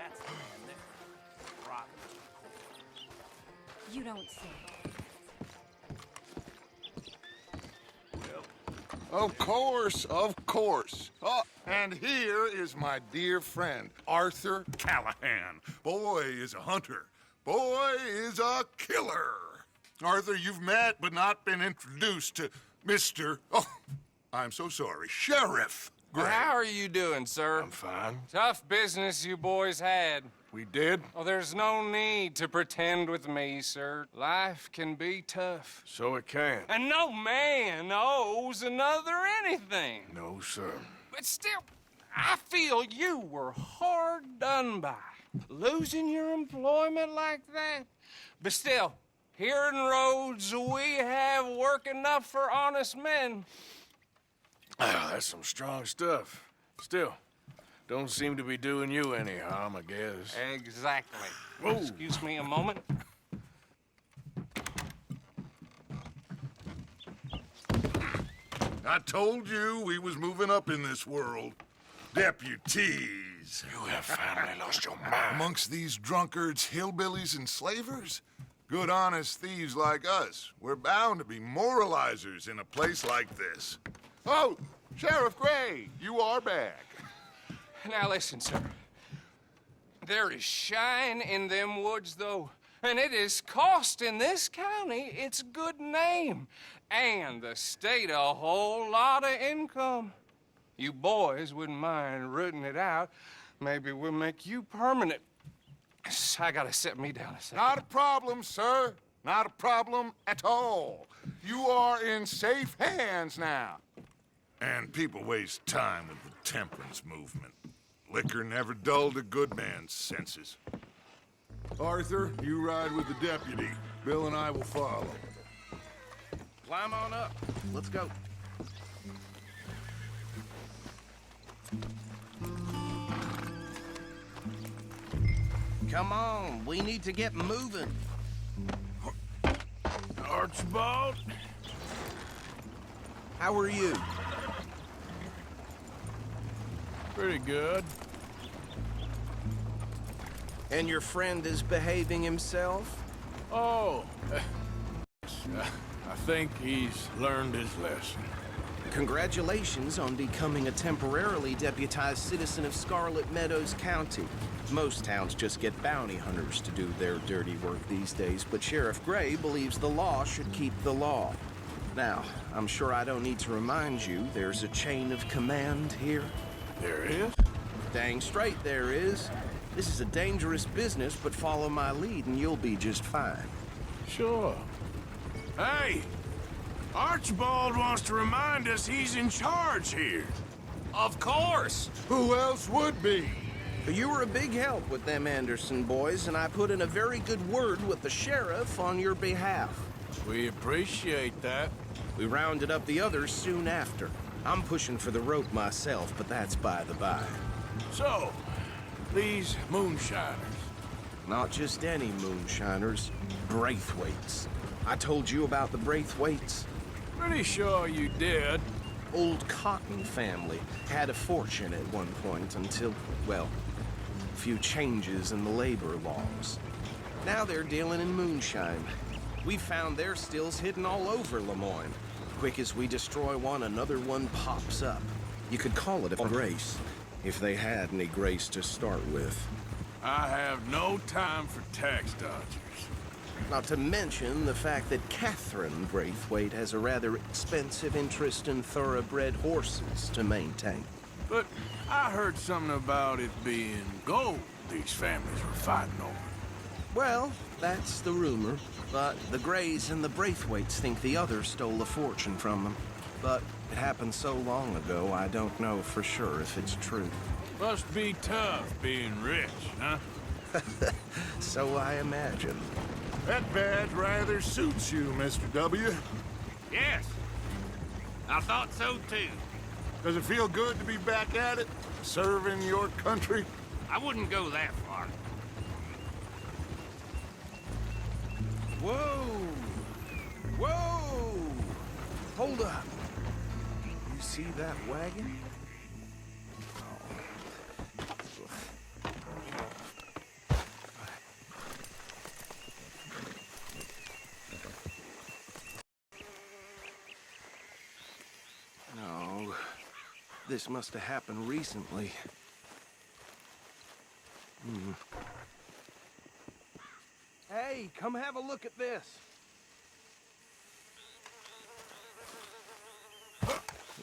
That's the man there. Rotten. You don't say. Of course, of course. Oh, and here is my dear friend, Arthur Callahan. Boy is a hunter. Boy is a killer. Arthur, you've met but not been introduced to Mr. Oh, I'm so sorry, Sheriff Gray. How are you doing, sir? I'm fine. Tough business you boys had. We did? Oh, there's no need to pretend with me, sir. Life can be tough. So it can. And no man owes another anything. No, sir. But still, I feel you were hard done by. Losing your employment like that. But still, here in Rhodes, we have work enough for honest men. Oh, that's some strong stuff. Still, don't seem to be doing you any harm, I guess. Exactly. Whoa. Excuse me a moment. I told you we was moving up in this world. Deputies. You have finally lost your mind. Amongst these drunkards, hillbillies, and slavers? Good, honest thieves like us. We're bound to be moralizers in a place like this. Oh, Sheriff Gray, you are back. Now listen, sir. There is shine in them woods, though, and it is costing this county its good name and the state a whole lot of income. You boys wouldn't mind rooting it out. Maybe we'll make you permanent. I gotta set me down a second. Not a problem, sir. Not a problem at all. You are in safe hands now. And people waste time with the temperance movement. Liquor never dulled a good man's senses. Arthur, you ride with the deputy. Bill and I will follow. Climb on up. Let's go. Come on, we need to get moving. Archibald? How are you? Pretty good. And your friend is behaving himself? Oh, I think he's learned his lesson. Congratulations on becoming a temporarily deputized citizen of Scarlet Meadows County. Most towns just get bounty hunters to do their dirty work these days, but Sheriff Gray believes the law should keep the law. Now, I'm sure I don't need to remind you there's a chain of command here. There is? Dang straight there is. This is a dangerous business, but follow my lead and you'll be just fine. Sure. Hey! Archibald wants to remind us he's in charge here. Of course! Who else would be? You were a big help with them Anderson boys, and I put in a very good word with the sheriff on your behalf. We appreciate that. We rounded up the others soon after. I'm pushing for the rope myself, but that's by the by. So, these moonshiners. Not just any moonshiners, Braithwaites. I told you about the Braithwaites. Pretty sure you did. Old Cotton family had a fortune at one point until, well, a few changes in the labor laws. Now they're dealing in moonshine. We found their stills hidden all over Lemoyne. Quick as we destroy one, another one pops up. You could call it a grace, if they had any grace to start with. I have no time for tax dodgers. Not to mention the fact that Catherine Braithwaite has a rather expensive interest in thoroughbred horses to maintain. But I heard something about it being gold these families were fighting over. Well, that's the rumor. But the Grays and the Braithwaites think the others stole a fortune from them. But it happened so long ago, I don't know for sure if it's true. Must be tough being rich, huh? So I imagine. That badge rather suits you, Mr. W. Yes. I thought so, too. Does it feel good to be back at it? Serving your country? I wouldn't go that far. Whoa! Whoa! Hold up. You see that wagon? this must have happened recently. Hey, come have a look at this.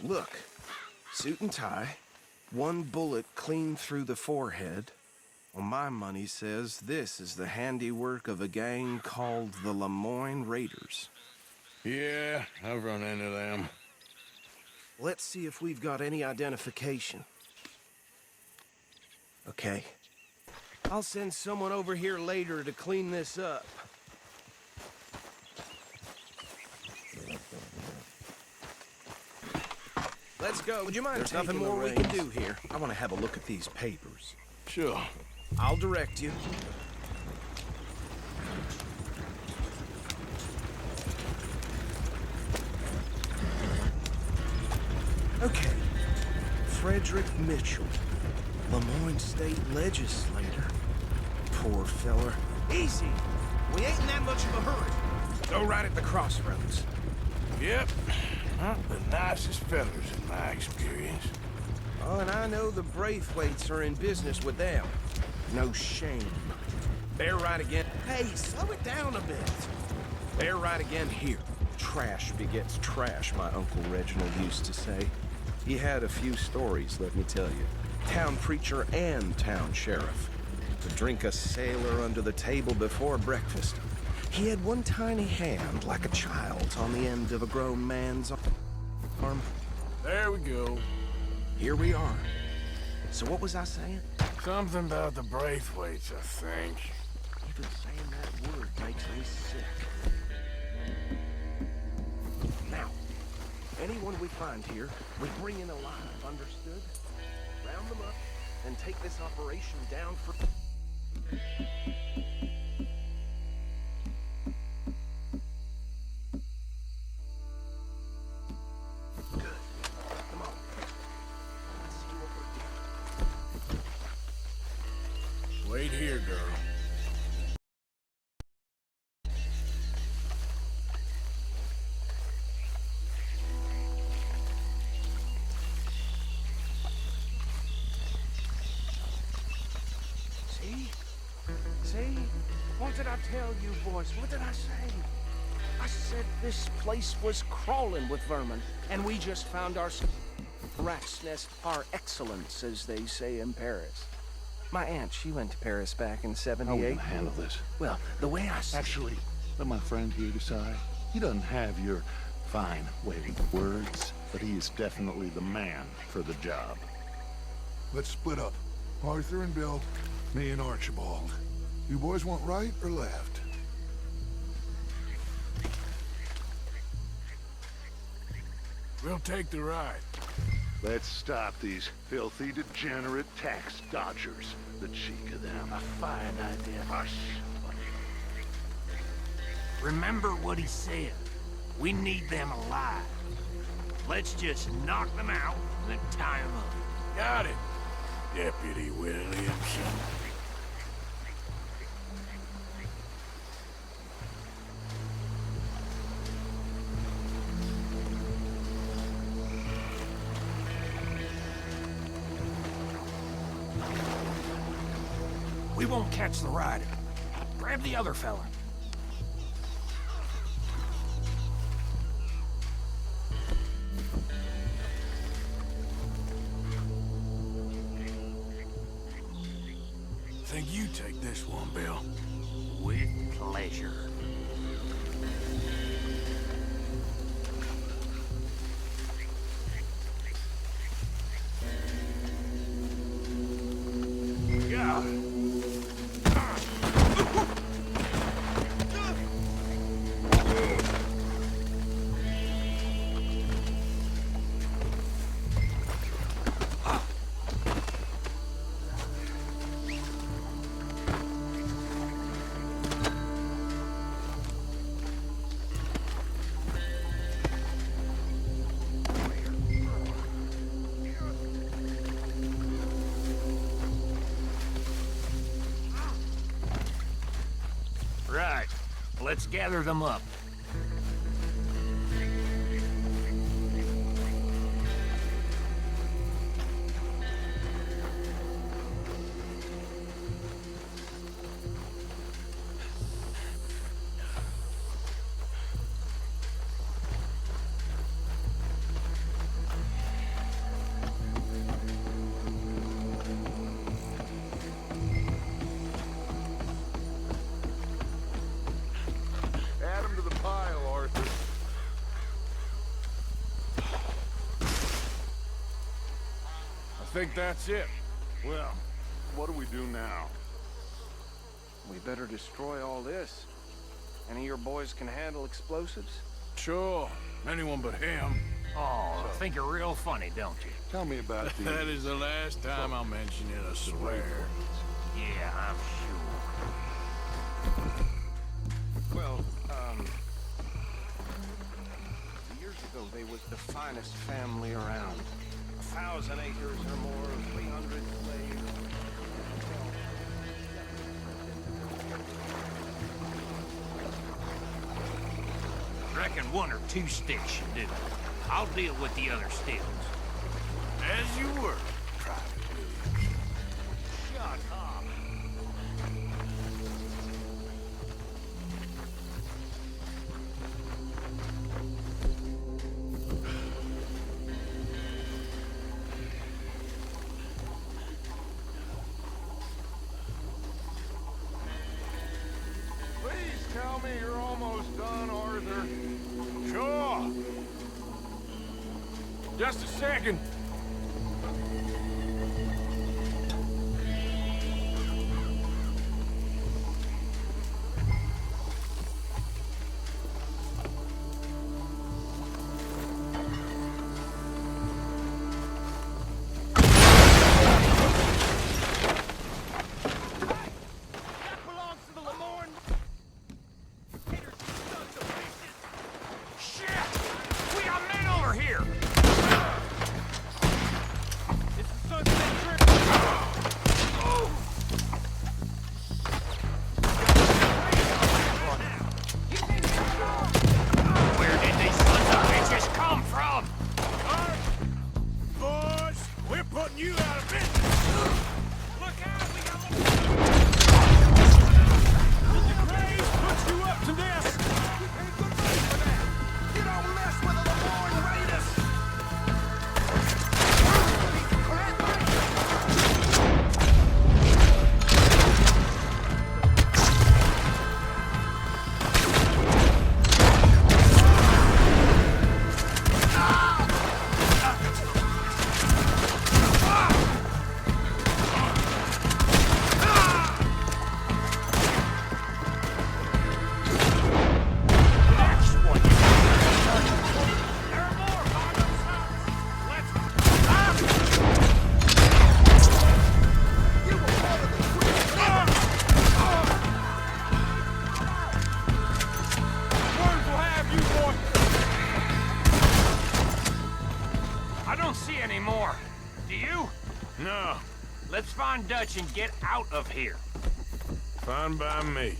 Look, suit and tie, one bullet clean through the forehead. Well, my money says this is the handiwork of a gang called the Lemoyne Raiders. Yeah, I've run into them. Let's see if we've got any identification. Okay. I'll send someone over here later to clean this up. Let's go. Would you mind There's nothing more we can do here. I want to have a look at these papers. Sure. I'll direct you. Okay. Frederick Mitchell, Lemoyne State Legislator. Poor feller. Easy. We ain't in that much of a hurry. Go right at the crossroads. Yep. Not the nicest fellas in my experience. Oh, and I know the Braithwaites are in business with them. No shame. Bear right again. Hey, slow it down a bit. Bear right again here. Trash begets trash, my Uncle Reginald used to say. He had a few stories, let me tell you. Town preacher and town sheriff. To drink a sailor under the table before breakfast. He had one tiny hand, like a child's, on the end of a grown man's arm. There we go. Here we are. So what was I saying? Something about the Braithwaites, I think. Even saying that word makes me sick. Now, anyone we find here, we bring in alive, understood? Round them up, and take this operation down for... Good. Come on. Let's see what we're doing. Wait here, girl. See? What did I tell you, boys? What did I say? I said this place was crawling with vermin, and we just found our rat's nest par excellence, as they say in Paris. My aunt, she went to Paris back in '78. How are we gonna handle this? Well, the way I see Actually, let my friend here decide. He doesn't have your fine, witty words, but he is definitely the man for the job. Let's split up. Arthur and Bill, me and Archibald. You boys want right or left? We'll take the ride. Let's stop these filthy, degenerate tax dodgers. The cheek of them. A fine idea. Hush. Remember what he said. We need them alive. Let's just knock them out and then tie them up. Got it, Deputy Williamson. We won't catch the rider. Grab the other fella. Think you take this one, Bill. With pleasure. Yeah. Right. Let's gather them up. think that's it. Well, what do we do now? We better destroy all this. Any of your boys can handle explosives? Sure, anyone but him. Oh, think you're real funny, don't you? Tell me about the... That is the last time I'll mention it, I swear. Yeah, I'm sure. Well, years ago they was the finest family around. 1,000 acres or more, 300 slaves. Reckon one or two sticks should do. I'll deal with the other stills. As you were, Private Williams. Shut up. Please tell me you're almost done, Arthur. Sure. Just a second. That belongs to the lemoyne. Shit! We got men over here! It's the Sunset Strip! Where did these sons of bitches come from? Boys, we're putting you out of business. Look out! We got The grave puts you up to this. You don't mess with the Lemoyne Raiders! That's what you There are more! Find those houses! Let's... You were part of the Worms will have you, boy. I don't see any more. Do you? No, Let's find Dutch and get out of here. fine by me.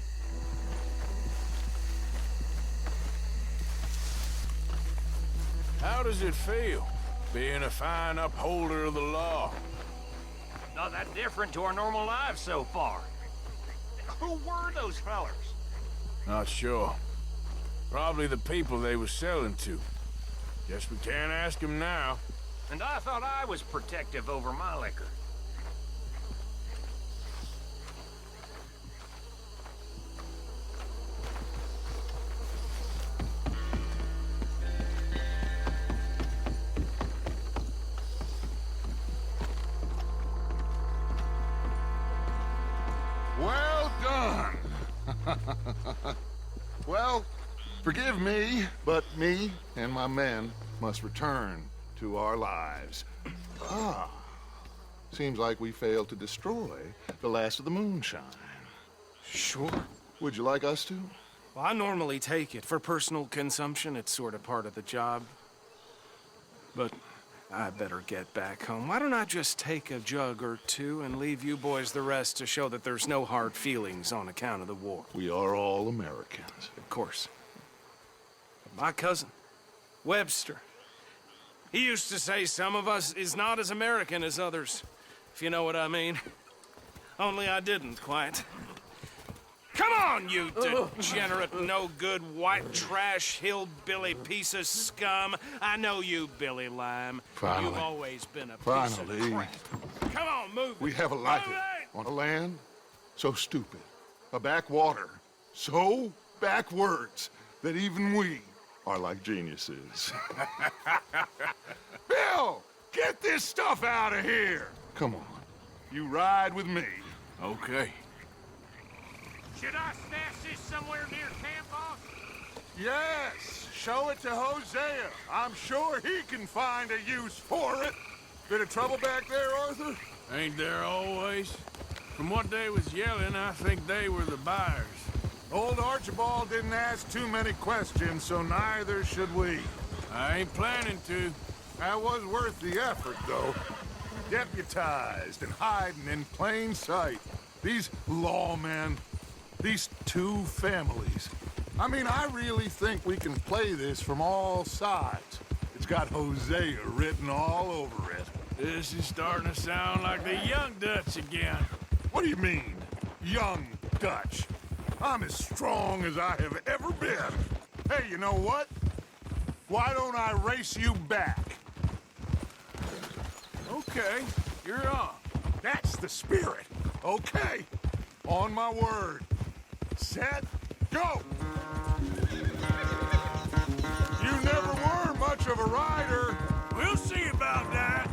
How does it feel, being a fine upholder of the law? Not that different to our normal lives so far. Who were those fellers? Not sure. Probably the people they were selling to. Guess we can't ask them now. And I thought I was protective over my liquor. Well done. Well, forgive me, but me and my men must return to our lives. Seems like we failed to destroy the last of the moonshine. Sure. Would you like us to? Well, I normally take it for personal consumption. It's sort of part of the job. But I better get back home. Why don't I just take a jug or two and leave you boys the rest to show that there's no hard feelings on account of the war? We are all Americans. Of course. But my cousin, Webster, he used to say some of us is not as American as others, if you know what I mean. Only I didn't quite. Come on, you degenerate, no-good, white trash, hillbilly piece of scum. I know you, Billy Lime. Finally. You've always been a piece Finally. of crap. Come on, move it. We have a life Move it! on a land so stupid, a backwater so backwards that even we are like geniuses. Bill! Get this stuff out of here! Come on. You ride with me. Okay. Should I stash this somewhere near camp, boss? Yes, show it to Hosea. I'm sure he can find a use for it. Bit of trouble back there, Arthur? Ain't there always? From what they was yelling, I think they were the buyers. Old Archibald didn't ask too many questions, so neither should we. I ain't planning to. That was worth the effort, though. Deputized and hiding in plain sight. These lawmen, these two families. I mean, I really think we can play this from all sides. It's got Hosea written all over it. This is starting to sound like the Young Dutch again. What do you mean, young Dutch? I'm as strong as I have ever been. Hey, you know what? Why don't I race you back? Okay, you're on. That's the spirit. Okay, on my word. Set, go! You never were much of a rider. We'll see about that.